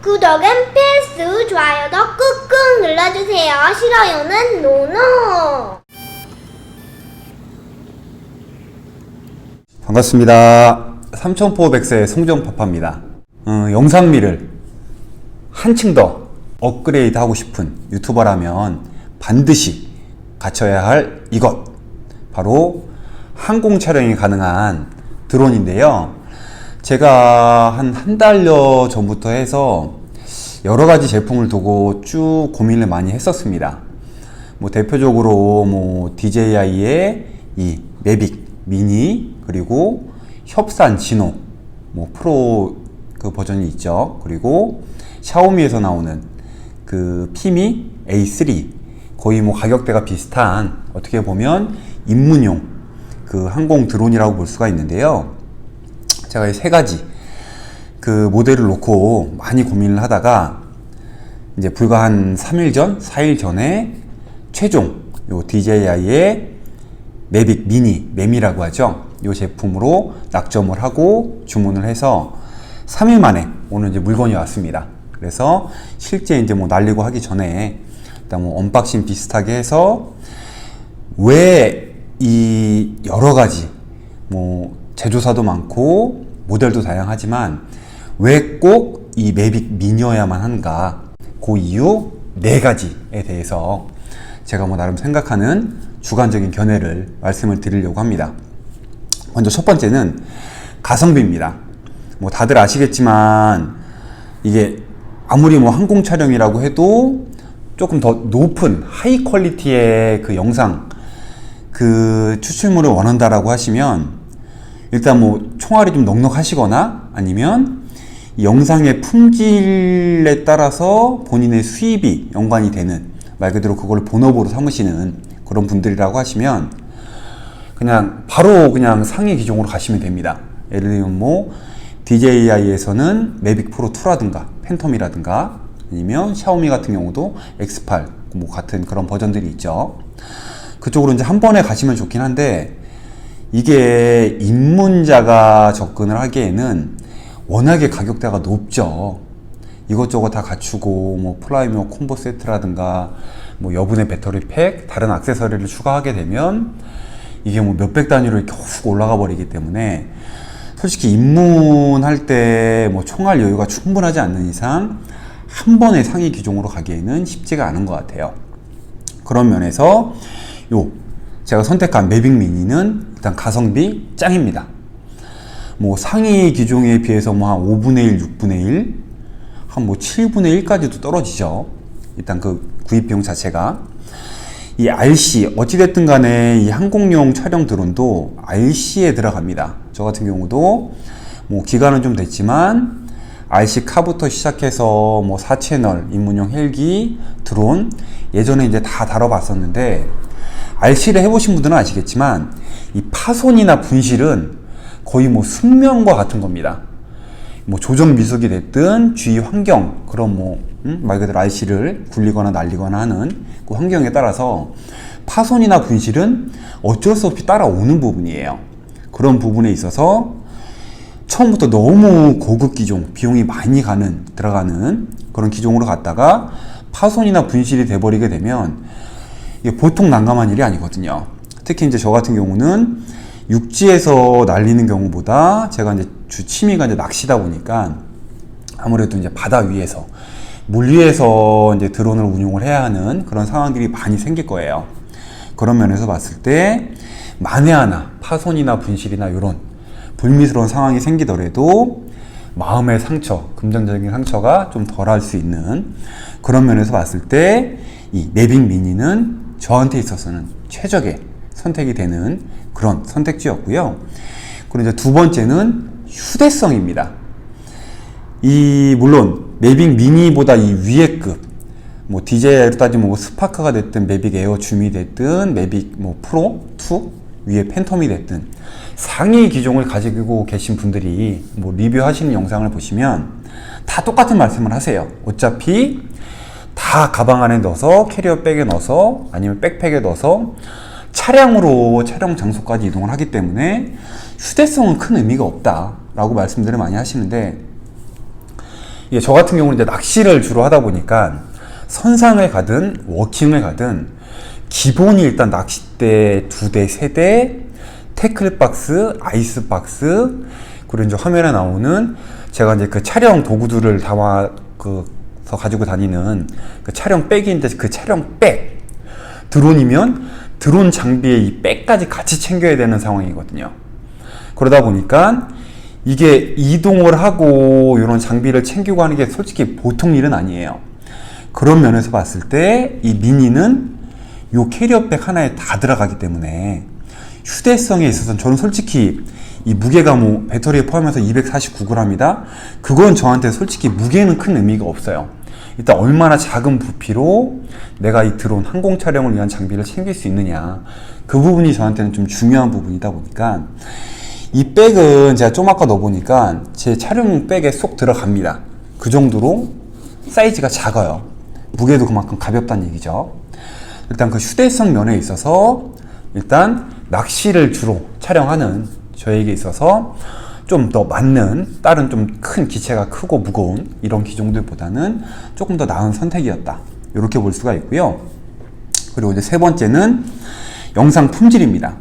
구독은 필수, 좋아요도 꾹꾹 눌러주세요. 싫어요는 노노. 반갑습니다. 삼천포백세의 송정파파입니다. 영상미를 한층 더 업그레이드 하고 싶은 유튜버라면 반드시 갖춰야 할 이것, 바로 항공 촬영이 가능한 드론인데요. 제가 한 달여 전부터 해서 여러 가지 제품을 두고 쭉 고민을 많이 했었습니다. 대표적으로 DJI의 이 매빅 미니, 그리고 협산 진호 프로 그 버전이 있죠. 그리고 샤오미에서 나오는 그 피미 A3, 거의 가격대가 비슷한, 어떻게 보면 입문용 그 항공 드론이라고 볼 수가 있는데요. 제가 이 세 가지 그 모델을 놓고 많이 고민을 하다가 이제 불과 한 3일 전, 4일 전에 최종 요 DJI의 매빅 미니, 매미라고 하죠. 이 제품으로 낙점을 하고 주문을 해서 3일 만에 오늘 이제 물건이 왔습니다. 그래서 실제 이제 날리고 하기 전에 일단 언박싱 비슷하게 해서 왜 이 여러 가지 제조사도 많고 모델도 다양하지만 왜 꼭 이 매빅 미니여야만 한가, 그 이유 4가지에 대해서 제가 나름 생각하는 주관적인 견해를 말씀을 드리려고 합니다. 먼저 첫 번째는 가성비입니다. 다들 아시겠지만 이게 아무리 항공 촬영이라고 해도 조금 더 높은 하이 퀄리티의 그 영상 그 추출물을 원한다라고 하시면 일단 총알이 좀 넉넉하시거나 아니면 영상의 품질에 따라서 본인의 수입이 연관이 되는, 말 그대로 그걸 본업으로 삼으시는 그런 분들이라고 하시면 그냥 바로 그냥 상위 기종으로 가시면 됩니다. 예를 들면 DJI에서는 매빅 프로 2라든가 팬텀이라든가 아니면 샤오미 같은 경우도 X8 같은 그런 버전들이 있죠. 그쪽으로 이제 한 번에 가시면 좋긴 한데, 이게 입문자가 접근을 하기에는 워낙에 가격대가 높죠. 이것저것 다 갖추고 프라이머 콤보 세트라든가 여분의 배터리 팩, 다른 액세서리를 추가하게 되면 이게 몇백 단위로 이렇게 훅 올라가 버리기 때문에 솔직히 입문할 때 총알 여유가 충분하지 않는 이상 한 번에 상위 기종으로 가기에는 쉽지가 않은 것 같아요. 그런 면에서 제가 선택한 매빅 미니는 일단 가성비 짱입니다. 상위 기종에 비해서 한 5분의 1, 6분의 1, 한 7분의 1까지도 떨어지죠. 일단 그 구입 비용 자체가. 이 RC, 어찌됐든 간에 이 항공용 촬영 드론도 RC에 들어갑니다. 저 같은 경우도 기간은 좀 됐지만 RC 카부터 시작해서 4채널 입문용 헬기, 드론 예전에 이제 다 다뤄봤었는데, RC를 해보신 분들은 아시겠지만 이 파손이나 분실은 거의 숙명과 같은 겁니다. 조정 미숙이 됐든 주위 환경, 그런 말 그대로 RC를 굴리거나 날리거나 하는 그 환경에 따라서 파손이나 분실은 어쩔 수 없이 따라오는 부분이에요. 그런 부분에 있어서 처음부터 너무 고급 기종, 비용이 많이 들어가는 그런 기종으로 갔다가 파손이나 분실이 돼버리게 되면 이게 보통 난감한 일이 아니거든요. 특히 이제 저 같은 경우는 육지에서 날리는 경우보다 제가 이제 주 취미가 이제 낚시다 보니까 아무래도 이제 바다 위에서, 물 위에서 이제 드론을 운용을 해야 하는 그런 상황들이 많이 생길 거예요. 그런 면에서 봤을 때 만에 하나 파손이나 분실이나 이런 불미스러운 상황이 생기더라도 마음의 상처, 금전적인 상처가 좀 덜할 수 있는 그런 면에서 봤을 때 이 매빅 미니는 저한테 있어서는 최적의 선택이 되는 그런 선택지였고요. 그리고 이제 두 번째는 휴대성입니다. 물론 매빅 미니보다 이 위의 급, DJI로 따지면 스파크가 됐든 매빅 에어 줌이 됐든 매빅 프로 2 위에 팬텀이 됐든 상위 기종을 가지고 계신 분들이 리뷰하시는 영상을 보시면 다 똑같은 말씀을 하세요. 어차피 다 가방 안에 넣어서, 캐리어 백에 넣어서, 아니면 백팩에 넣어서 차량으로 촬영 장소까지 이동을 하기 때문에 휴대성은 큰 의미가 없다 라고 말씀들을 많이 하시는데, 이게 저 같은 경우는 이제 낚시를 주로 하다 보니까 선상을 가든 워킹을 가든 기본이 일단 낚싯대 2대, 3대, 태클박스, 아이스박스, 그리고 이제 화면에 나오는 제가 이제 그 촬영 도구들을 담아서 가지고 다니는 그 촬영 백인데 그 촬영 백, 드론이면 드론 장비에 이 백까지 같이 챙겨야 되는 상황이거든요. 그러다 보니까 이게 이동을 하고 이런 장비를 챙기고 하는 게 솔직히 보통 일은 아니에요. 그런 면에서 봤을 때 이 미니는 요 캐리어백 하나에 다 들어가기 때문에 휴대성에 있어서는 저는 솔직히 이 무게가 뭐 배터리에 포함해서 249g이다? 그건 저한테 솔직히 무게는 큰 의미가 없어요. 일단 얼마나 작은 부피로 내가 이 드론 항공 촬영을 위한 장비를 챙길 수 있느냐, 그 부분이 저한테는 좀 중요한 부분이다 보니까 이 백은 제가 좀 아까 넣어보니까 제 촬영 백에 쏙 들어갑니다. 그 정도로 사이즈가 작아요. 무게도 그만큼 가볍다는 얘기죠. 일단 그 휴대성 면에 있어서 일단 낚시를 주로 촬영하는 저에게 있어서 좀 더 맞는, 다른 좀 큰 기체가 크고 무거운 이런 기종들보다는 조금 더 나은 선택이었다, 이렇게 볼 수가 있고요. 그리고 이제 세 번째는 영상 품질입니다.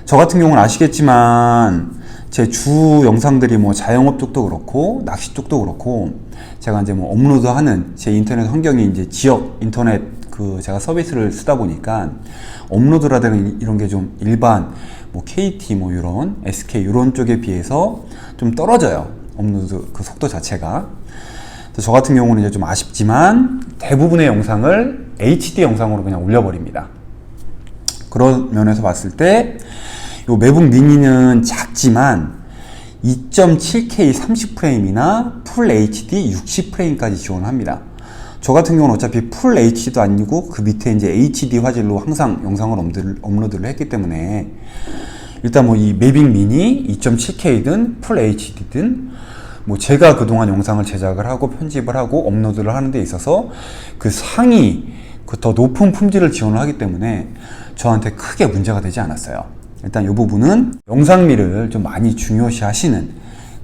저 같은 경우는 아시겠지만 제 주 영상들이 뭐 자영업 쪽도 그렇고 낚시 쪽도 그렇고 제가 이제 뭐 업로드하는 제 인터넷 환경이 이제 지역 인터넷 그 제가 서비스를 쓰다 보니까 업로드라든가 이런 게 좀 일반 뭐 KT 뭐 이런 SK 이런 쪽에 비해서 좀 떨어져요. 업로드 그 속도 자체가. 저 같은 경우는 이제 좀 아쉽지만 대부분의 영상을 HD 영상으로 그냥 올려버립니다. 그런 면에서 봤을 때 요 매북 미니는 작지만 2.7K 30프레임이나 풀 HD 60프레임까지 지원합니다. 저 같은 경우는 어차피 풀 HD도 아니고 그 밑에 이제 HD 화질로 항상 영상을 업로드를 했기 때문에 일단 뭐 이 매빅 미니 2.7K든 풀 HD든 뭐 제가 그동안 영상을 제작을 하고 편집을 하고 업로드를 하는 데 있어서 그 상위 그 더 높은 품질을 지원을 하기 때문에 저한테 크게 문제가 되지 않았어요. 일단 이 부분은 영상미를 좀 많이 중요시 하시는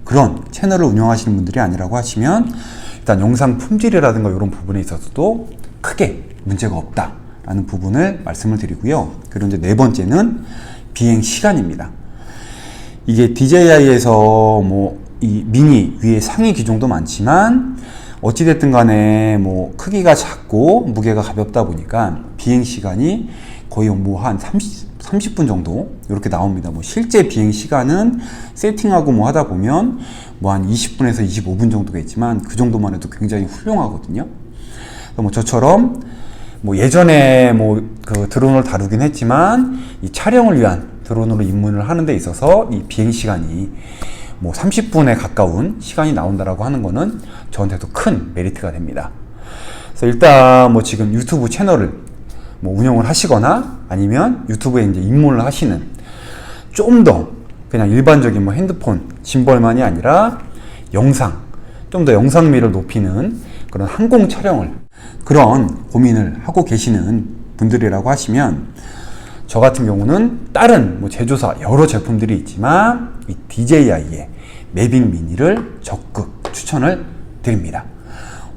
그런 채널을 운영하시는 분들이 아니라고 하시면 일단 영상 품질이라든가 이런 부분에 있어서도 크게 문제가 없다라는 부분을 말씀을 드리고요. 그리고 이제 네 번째는 비행 시간입니다. 이게 DJI에서 뭐 이 미니 위에 상위 기종도 많지만 어찌됐든 간에 뭐 크기가 작고 무게가 가볍다 보니까 비행 시간이 거의 뭐 한 30분 정도 이렇게 나옵니다. 뭐 실제 비행 시간은 세팅하고 뭐 하다 보면 뭐 한 20분에서 25분 정도겠지만 그 정도만 해도 굉장히 훌륭하거든요. 뭐 저처럼 뭐 예전에 뭐 그 드론을 다루긴 했지만 이 촬영을 위한 드론으로 입문을 하는 데 있어서 이 비행 시간이 뭐 30분에 가까운 시간이 나온다라고 하는 거는 저한테도 큰 메리트가 됩니다. 그래서 일단 뭐 지금 유튜브 채널을 뭐 운영을 하시거나 아니면 유튜브에 이제 입문을 하시는 좀 더 그냥 일반적인 뭐 핸드폰 짐벌만이 아니라 영상, 좀 더 영상미를 높이는 그런 항공 촬영을 그런 고민을 하고 계시는 분들이라고 하시면 저 같은 경우는 다른 뭐 제조사 여러 제품들이 있지만 이 DJI의 매빅 미니를 적극 추천을 드립니다.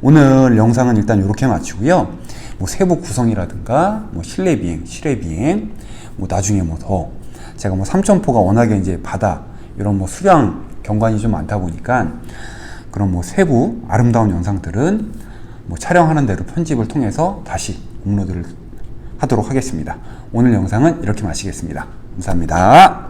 오늘 영상은 일단 이렇게 마치고요. 뭐 세부 구성이라든가 뭐 실내 비행, 실외 비행, 뭐 나중에 뭐 더 제가 뭐 삼천포가 워낙에 이제 바다 이런 뭐 수량 경관이 좀 많다 보니까 그런 뭐 세부 아름다운 영상들은 뭐 촬영하는 대로 편집을 통해서 다시 업로드를 하도록 하겠습니다. 오늘 영상은 이렇게 마치겠습니다. 감사합니다.